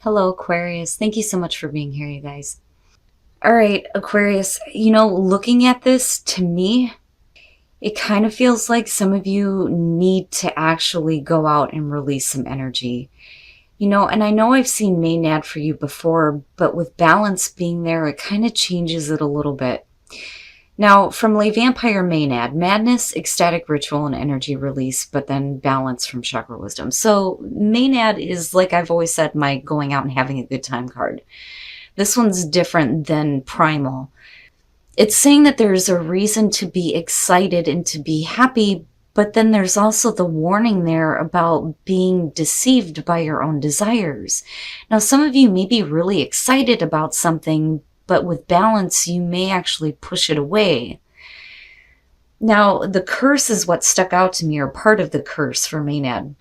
Hello, Aquarius. Thank you so much for being here, you guys. All right, Aquarius, looking at this, to me, it kind of feels like some of you need to actually go out and release some energy. And I know I've seen Maynard for you before, but with balance being there, it kind of changes it a little bit. Now, from Le Vampire Maynard, madness, ecstatic ritual, and energy release, but then balance from chakra wisdom. So Maynard is, like I've always said, my going out and having a good time card. This one's different than primal. It's saying that there's a reason to be excited and to be happy, but then there's also the warning there about being deceived by your own desires. Now, some of you may be really excited about something, but with balance, you may actually push it away. Now, the curse is what stuck out to me, or part of the curse for Maynard.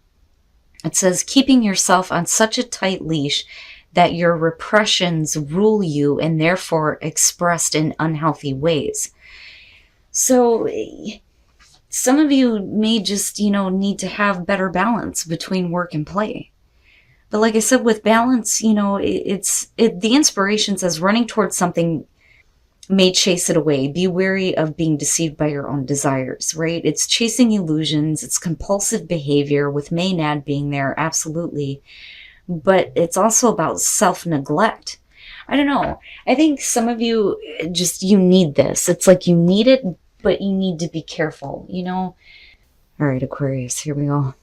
It says, keeping yourself on such a tight leash that your repressions rule you and therefore expressed in unhealthy ways. So some of you may just, need to have better balance between work and play. But like I said, with balance, the inspiration says running towards something may chase it away. Be wary of being deceived by your own desires, right? It's chasing illusions. It's compulsive behavior, with Maynard being there, absolutely. But it's also about self-neglect. I don't know. I think some of you you need this. It's like you need it, but you need to be careful, All right, Aquarius, here we go.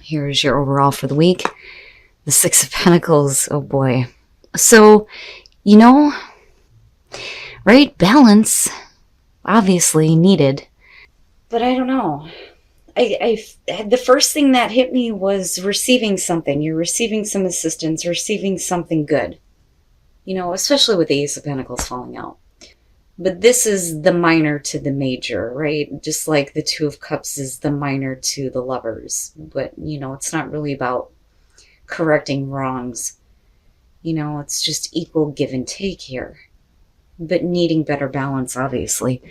Here's your overall for the week. The Six of Pentacles. Oh boy. So, right? Balance, obviously needed. But I don't know. The first thing that hit me was receiving something. You're receiving some assistance, receiving something good. Especially with the Ace of Pentacles falling out. But this is the minor to the major, right? Just like the Two of Cups is the minor to the Lovers. But, it's not really about correcting wrongs. It's just equal give and take here. But needing better balance, obviously.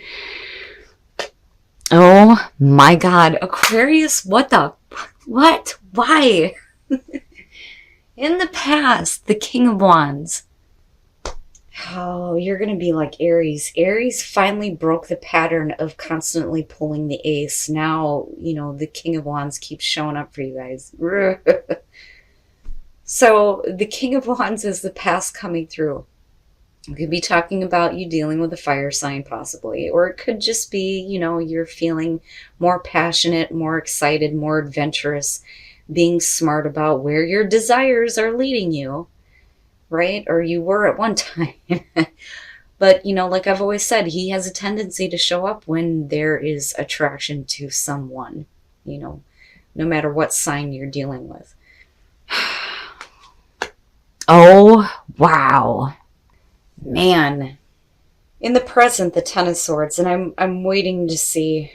Oh my God, Aquarius, what? Why? In the past, the King of Wands. Oh, you're going to be like Aries. Aries finally broke the pattern of constantly pulling the ace. Now, the King of Wands keeps showing up for you guys. So the King of Wands is the past coming through. We could be talking about you dealing with a fire sign possibly, or it could just be, you're feeling more passionate, more excited, more adventurous, being smart about where your desires are leading you, right? Or you were at one time. But, like I've always said, he has a tendency to show up when there is attraction to someone, no matter what sign you're dealing with. Oh, wow. Man, in the present, the Ten of Swords, and I'm waiting to see,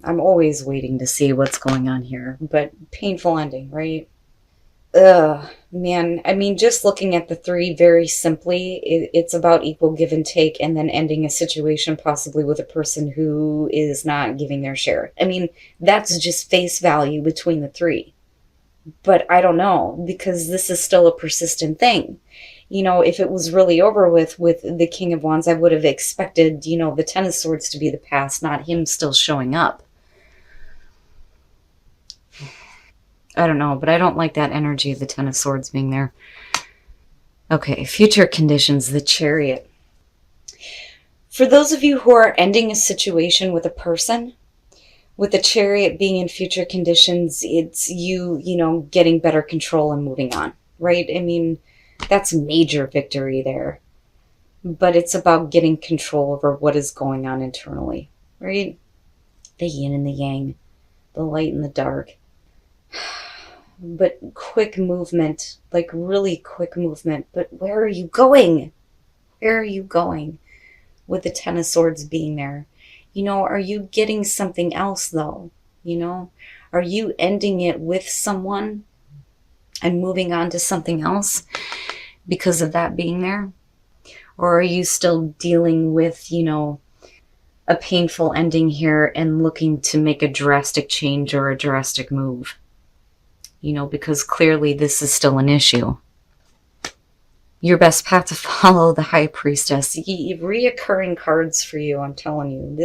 I'm always waiting to see what's going on here, but painful ending, right? Ugh, man, I mean, just looking at the three very simply, it's about equal give and take, and then ending a situation possibly with a person who is not giving their share. I mean, that's just face value between the three. But I don't know, because this is still a persistent thing. If it was really over with the King of Wands, I would have expected, the Ten of Swords to be the past, not him still showing up. I don't know, but I don't like that energy of the Ten of Swords being there. Okay, future conditions, the Chariot. For those of you who are ending a situation with a person, with the Chariot being in future conditions, it's you, getting better control and moving on, right? I mean, that's major victory there. But it's about getting control over what is going on internally, right? The yin and the yang, the light and the dark. But quick movement, like really quick movement. But where are you going? Where are you going with the Ten of Swords being there? Are you getting something else though? Are you ending it with someone and moving on to something else because of that being there? Or are you still dealing with, a painful ending here and looking to make a drastic change or a drastic move? because clearly this is still an issue. Your best path to follow, the High Priestess. Reoccurring cards for you, I'm telling you.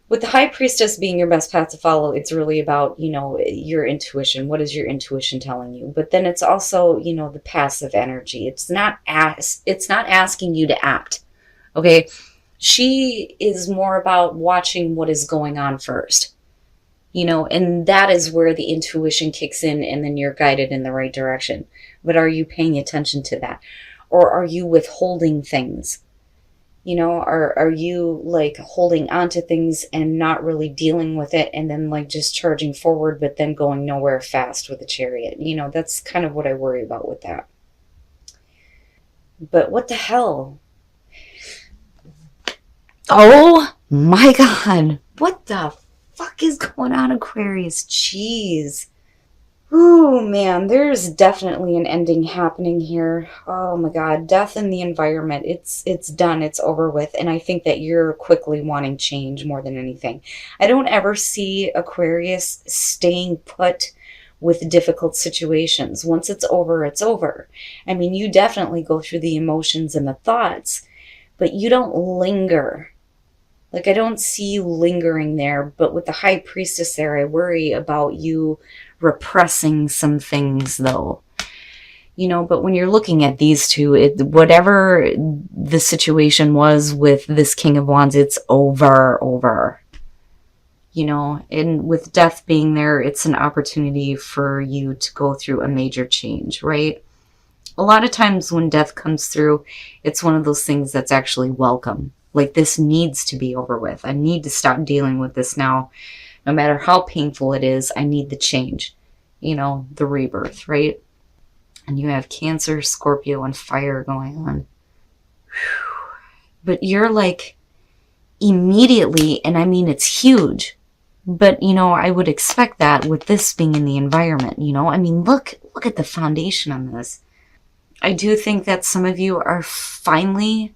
With the High Priestess being your best path to follow, it's really about, your intuition. What is your intuition telling you? But then it's also, the passive energy. It's not asking you to act. Okay? She is more about watching what is going on first. And that is where the intuition kicks in, and then you're guided in the right direction. But are you paying attention to that? Or are you withholding things? Are you like holding on to things and not really dealing with it, and then like just charging forward, but then going nowhere fast with the Chariot? That's kind of what I worry about with that. But what the hell? Oh my God. What the fuck is going on, Aquarius? Jeez. Ooh, man, there's definitely an ending happening here. Oh my God, death in the environment. It's done, it's over with. And I think that you're quickly wanting change more than anything. I don't ever see Aquarius staying put with difficult situations. Once it's over, it's over. I mean, you definitely go through the emotions and the thoughts, but you don't linger. Like, I don't see you lingering there, but with the High Priestess there, I worry about you repressing some things, though. But when you're looking at these two, whatever the situation was with this King of Wands, it's over. And with death being there, it's an opportunity for you to go through a major change, right? A lot of times when death comes through, it's one of those things that's actually welcome. Like, this needs to be over with. I need to stop dealing with this now. No matter how painful it is, I need the change. The rebirth, right? And you have Cancer, Scorpio, and fire going on. But you're like, immediately, and I mean, it's huge. But, I would expect that with this being in the environment, I mean, look at the foundation on this. I do think that some of you are finally,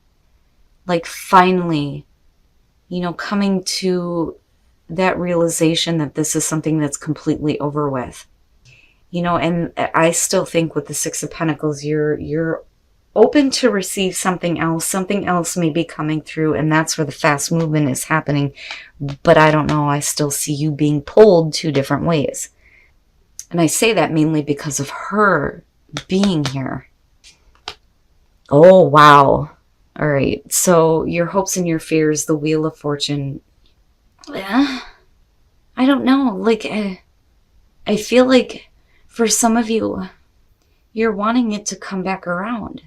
coming to that realization that this is something that's completely over with. And I still think with the Six of Pentacles, you're open to receive something else. Something else may be coming through, and that's where the fast movement is happening. But I don't know, I still see you being pulled two different ways. And I say that mainly because of her being here. Oh, wow. All right, so your hopes and your fears, the Wheel of Fortune. I don't know. I feel like for some of you, you're wanting it to come back around.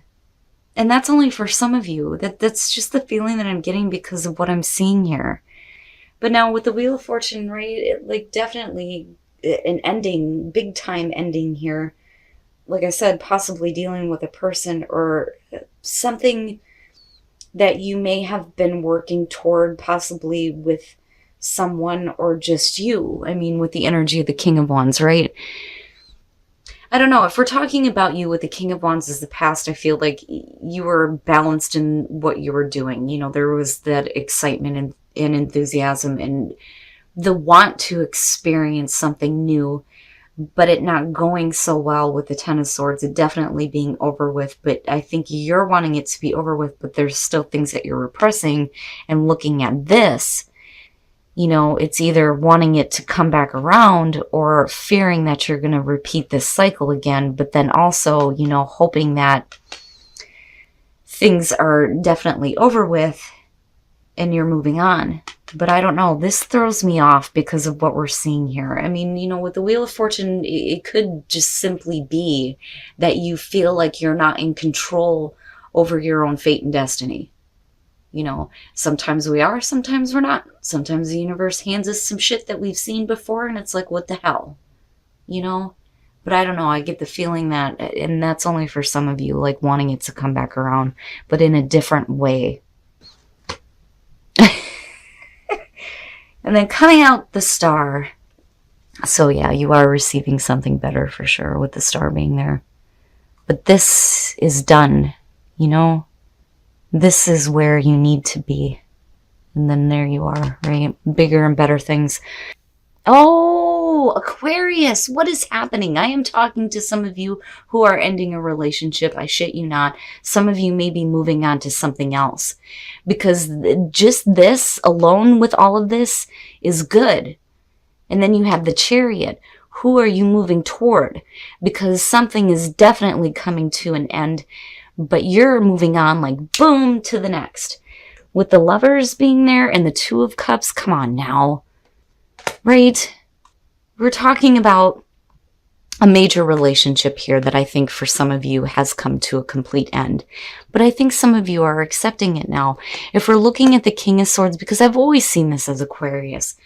And that's only for some of you. That's just the feeling that I'm getting because of what I'm seeing here. But now with the Wheel of Fortune, right, definitely an ending, big time ending here. Like I said, possibly dealing with a person or something that you may have been working toward, possibly with someone or just you. I mean, with the energy of the King of Wands, right? I don't know. If we're talking about you with the King of Wands as the past, I feel like you were balanced in what you were doing. There was that excitement and enthusiasm and the want to experience something new, but it not going so well with the Ten of Swords, it definitely being over with. But I think you're wanting it to be over with, but there's still things that you're repressing. And looking at this, it's either wanting it to come back around or fearing that you're going to repeat this cycle again. But then also, hoping that things are definitely over with and you're moving on. But I don't know. This throws me off because of what we're seeing here. I mean, with the Wheel of Fortune, it could just simply be that you feel like you're not in control over your own fate and destiny. Sometimes we are, sometimes we're not. Sometimes the universe hands us some shit that we've seen before and it's like, what the hell? But I don't know. I get the feeling that, and that's only for some of you, like wanting it to come back around, but in a different way. And then coming out the Star. So yeah, you are receiving something better for sure with the Star being there. But this is done, This is where you need to be. And then there you are, right? Bigger and better things. Oh, you, Aquarius? What is happening? I am talking to some of you who are ending a relationship. I shit you not. Some of you may be moving on to something else, because just this alone with all of this is good. And then you have the Chariot. Who are you moving toward? Because something is definitely coming to an end, but you're moving on like boom to the next. With the Lovers being there and the Two of Cups, come on now. Right? We're talking about a major relationship here that I think for some of you has come to a complete end. But I think some of you are accepting it now. If we're looking at the King of Swords, because I've always seen this as Aquarius,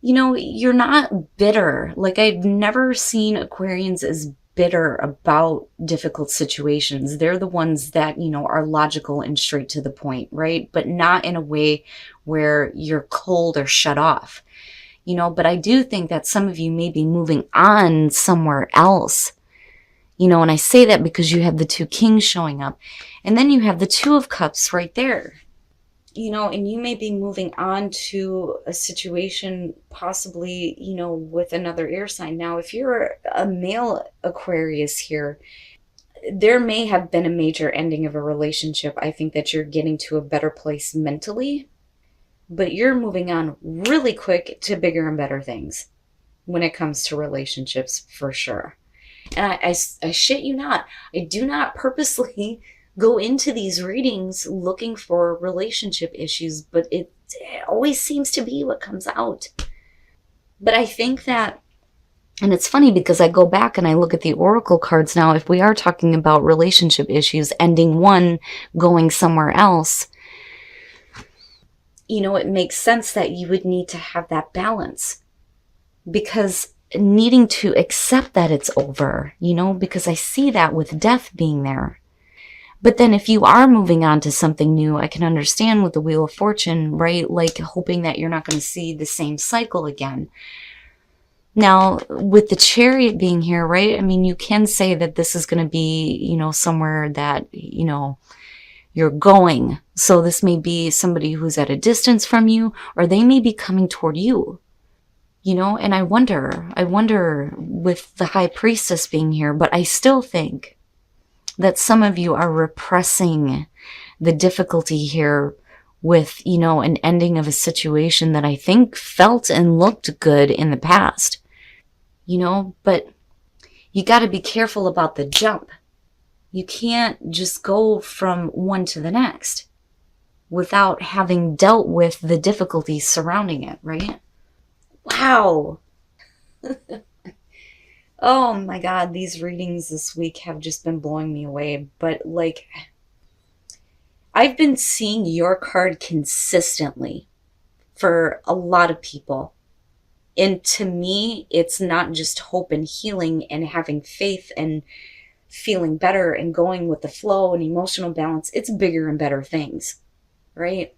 you know, you're not bitter. Like, I've never seen Aquarians as bitter about difficult situations. They're the ones that, you know, are logical and straight to the point, right? But not in a way where you're cold or shut off, you know. But I do think that some of you may be moving on somewhere else, you know, and I say that because you have the two kings showing up, and then you have the Two of Cups right there. You know, and you may be moving on to a situation possibly, you know, with another air sign. Now, if you're a male Aquarius here, there may have been a major ending of a relationship. I think that you're getting to a better place mentally, but you're moving on really quick to bigger and better things when it comes to relationships, for sure. And I shit you not, I do not purposely go into these readings looking for relationship issues, but it always seems to be what comes out. But I think that, and it's funny because I go back and I look at the oracle cards now, if we are talking about relationship issues, ending one, going somewhere else, you know, it makes sense that you would need to have that balance, because needing to accept that it's over, you know, because I see that with death being there. But then if you are moving on to something new, I can understand with the Wheel of Fortune, right? Like hoping that you're not going to see the same cycle again. Now, with the Chariot being here, right? I mean, you can say that this is going to be, you know, somewhere that, you know, you're going. So this may be somebody who's at a distance from you, or they may be coming toward you, you know? And I wonder with the High Priestess being here, but I still think that some of you are repressing the difficulty here with, you know, an ending of a situation that I think felt and looked good in the past, you know, but you got to be careful about the jump. You can't just go from one to the next without having dealt with the difficulties surrounding it, right? Wow. Oh my God, these readings this week have just been blowing me away. But like, I've been seeing your card consistently for a lot of people. And to me, it's not just hope and healing and having faith and feeling better and going with the flow and emotional balance. It's bigger and better things, right?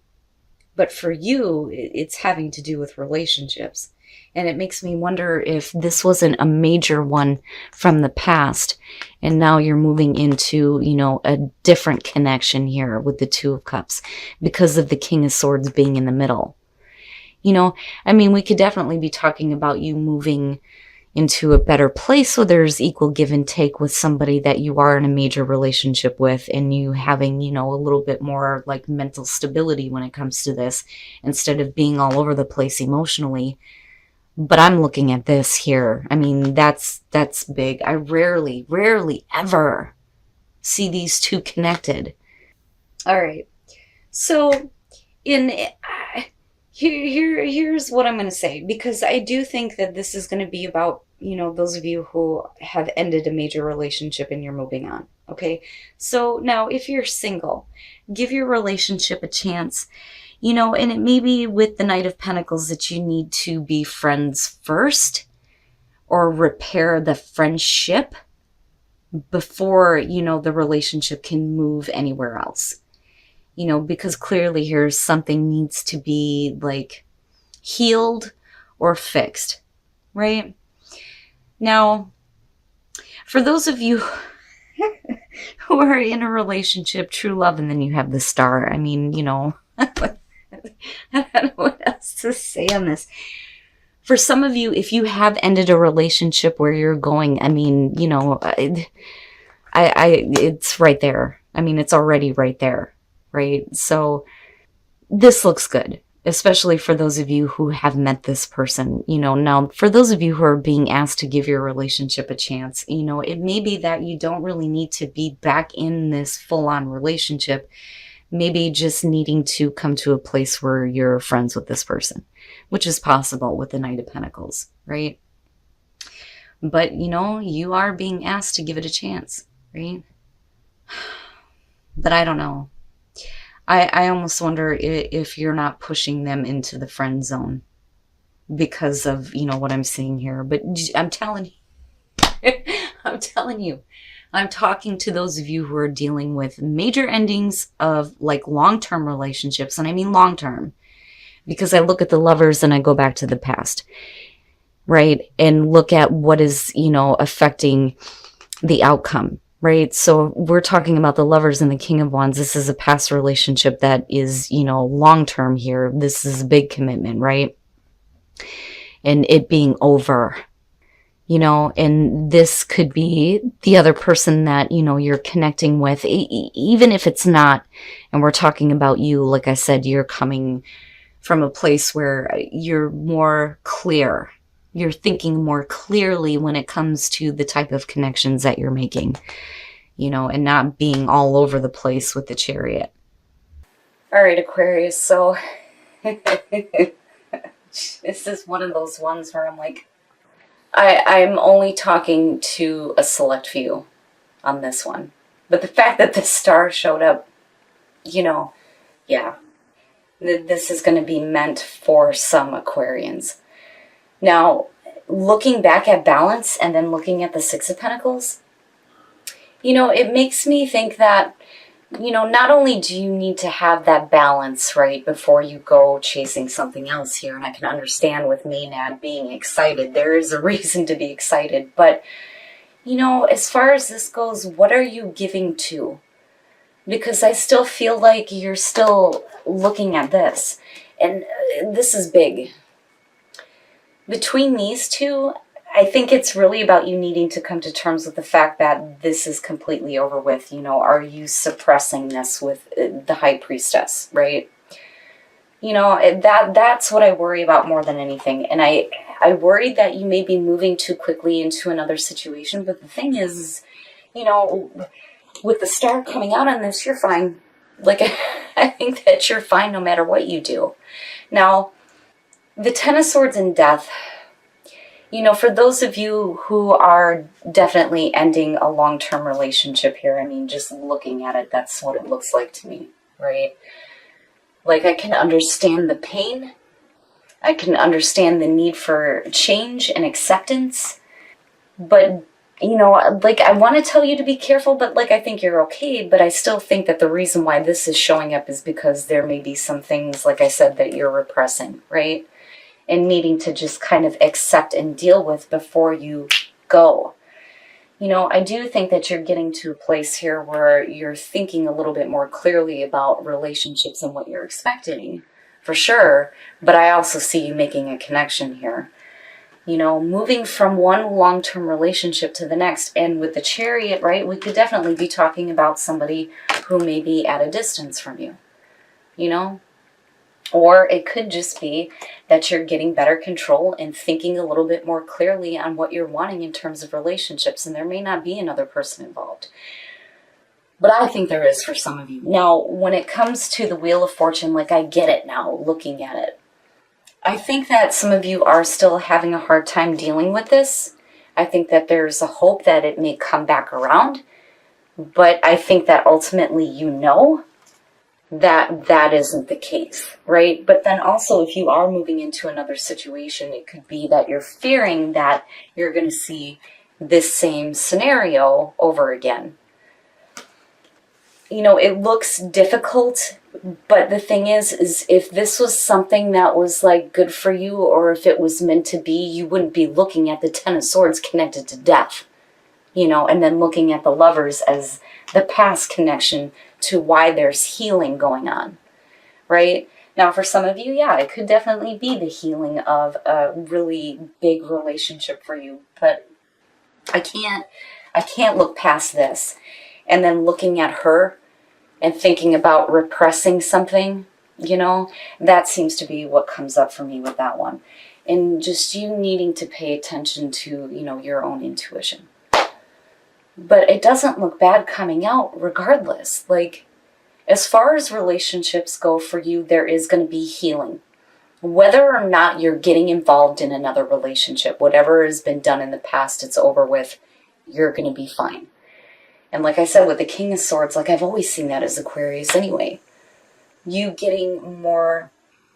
But for you, it's having to do with relationships. And it makes me wonder if this wasn't a major one from the past, and now you're moving into, you know, a different connection here with the Two of Cups because of the King of Swords being in the middle. You know, I mean, we could definitely be talking about you moving into a better place where there's equal give and take with somebody that you are in a major relationship with, and you having, you know, a little bit more like mental stability when it comes to this, instead of being all over the place emotionally. But I'm looking at this here. I mean, that's big. I rarely ever see these two connected. All right. So here's what I'm going to say, because I do think that this is going to be about, you know, those of you who have ended a major relationship and you're moving on. Okay. So now if you're single, give your relationship a chance. You know, and it may be with the Knight of Pentacles that you need to be friends first, or repair the friendship before, you know, the relationship can move anywhere else. You know, because clearly here something needs to be like healed or fixed, right? Now, for those of you who are in a relationship, true love, and then you have the Star, I mean, you know, I don't know what else to say on this. For some of you, if you have ended a relationship where you're going, I mean, you know, it's right there. I mean, it's already right there, right? So this looks good, especially for those of you who have met this person. You know, now for those of you who are being asked to give your relationship a chance, you know, it may be that you don't really need to be back in this full-on relationship. Maybe just needing to come to a place where you're friends with this person, which is possible with the Knight of Pentacles, right? But, you know, you are being asked to give it a chance, right? But I don't know. I almost wonder if you're not pushing them into the friend zone because of, you know, what I'm seeing here. But I'm telling you, I'm telling you, I'm talking to those of you who are dealing with major endings of like long-term relationships. And I mean long-term because I look at the Lovers and I go back to the past, right? And look at what is, you know, affecting the outcome. Right. So we're talking about the Lovers and the King of Wands. This is a past relationship that is, you know, long term here. This is a big commitment, right? And it being over, you know, and this could be the other person that, you know, you're connecting with, even if it's not. And we're talking about you. Like I said, you're coming from a place where you're more clear. You're thinking more clearly when it comes to the type of connections that you're making, you know, and not being all over the place with the Chariot. All right, Aquarius. So this is one of those ones where I'm like, I'm only talking to a select few on this one. But the fact that the star showed up, you know, yeah, this is going to be meant for some Aquarians. Now, looking back at balance and then looking at the Six of Pentacles, you know, it makes me think that, you know, not only do you need to have that balance, right, before you go chasing something else here, and I can understand with Maynard being excited, there is a reason to be excited, but, you know, as far as this goes, what are you giving to? Because I still feel like you're still looking at this, and this is big. Between these two, I think it's really about you needing to come to terms with the fact that this is completely over with. You know, are you suppressing this with the High Priestess, right? You know, that's what I worry about more than anything. And I worry that you may be moving too quickly into another situation. But the thing is, you know, with the star coming out on this, you're fine. Like, I think that you're fine no matter what you do. Now, the Ten of Swords and Death, you know, for those of you who are definitely ending a long-term relationship here, I mean, just looking at it, that's what it looks like to me, right? Like, I can understand the pain. I can understand the need for change and acceptance. But, you know, like, I want to tell you to be careful, but, like, I think you're okay. But I still think that the reason why this is showing up is because there may be some things, like I said, that you're repressing, right? And needing to just kind of accept and deal with before you go. You know, I do think that you're getting to a place here where you're thinking a little bit more clearly about relationships and what you're expecting, for sure. But I also see you making a connection here. You know, moving from one long-term relationship to the next. And with the Chariot, right, we could definitely be talking about somebody who may be at a distance from you, you know? Or it could just be that you're getting better control and thinking a little bit more clearly on what you're wanting in terms of relationships. And there may not be another person involved. But I think there is for some of you. Now, when it comes to the Wheel of Fortune, like, I get it now, looking at it. I think that some of you are still having a hard time dealing with this. I think that there's a hope that it may come back around. But I think that ultimately you know that that isn't the case, right? But then also, if you are moving into another situation, it could be that you're fearing that you're going to see this same scenario over again. You know, it looks difficult, but the thing is if this was something that was like good for you, or if it was meant to be, you wouldn't be looking at the Ten of Swords connected to death, you know, and then looking at the Lovers as the past connection to why there's healing going on, right? Now, for some of you, yeah, it could definitely be the healing of a really big relationship for you. But I can't look past this and then looking at her and thinking about repressing something, that seems to be what comes up for me with that one. And just you needing to pay attention to, your own intuition. But it doesn't look bad coming out regardless. Like, as far as relationships go for you, there is going to be healing. Whether or not you're getting involved in another relationship, whatever has been done in the past, it's over with, you're going to be fine. And like I said, with the King of Swords, like I've always seen that as Aquarius anyway. You getting more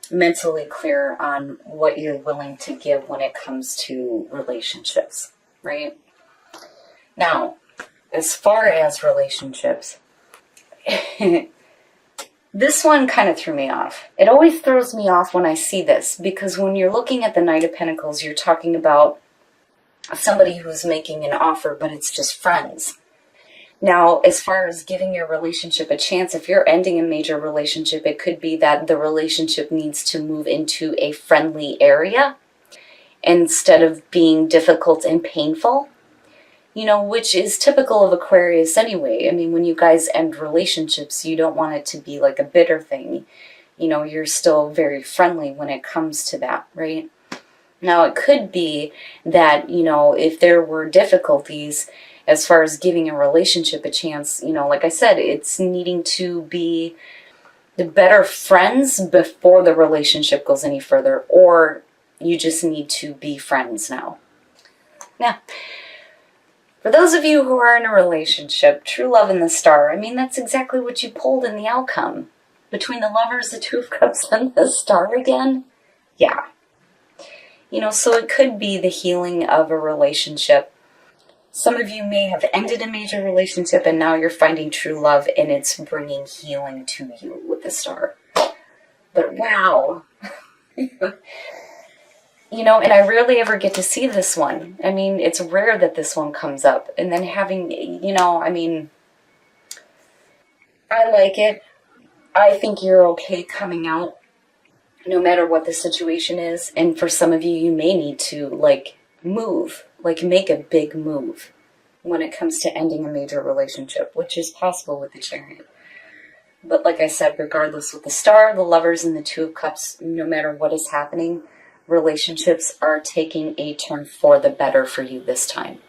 mentally clear on what you're willing to give when it comes to relationships, right? Now, as far as relationships, this one kind of threw me off. It always throws me off when I see this, because when you're looking at the Knight of Pentacles, you're talking about somebody who's making an offer, but it's just friends. Now, as far as giving your relationship a chance, if you're ending a major relationship, it could be that the relationship needs to move into a friendly area instead of being difficult and painful, which is typical of Aquarius anyway. I mean, when you guys end relationships, you don't want it to be like a bitter thing. You're still very friendly when it comes to that, right? Now, it could be that, if there were difficulties as far as giving a relationship a chance, like I said, it's needing to be the better friends before the relationship goes any further, or you just need to be friends now. Now, for those of you who are in a relationship, true love and the Star, I mean, that's exactly what you pulled in the outcome. Between the Lovers, the Two of Cups, and the Star again, yeah. So it could be the healing of a relationship. Some of you may have ended a major relationship and now you're finding true love and it's bringing healing to you with the Star. But wow. And I rarely ever get to see this one. I mean, it's rare that this one comes up. And then having, I like it. I think you're okay coming out no matter what the situation is. And for some of you, you may need to, move. Make a big move when it comes to ending a major relationship, which is possible with the Chariot. But like I said, regardless, with the Star, the Lovers, and the Two of Cups, no matter what is happening, relationships are taking a turn for the better for you this time.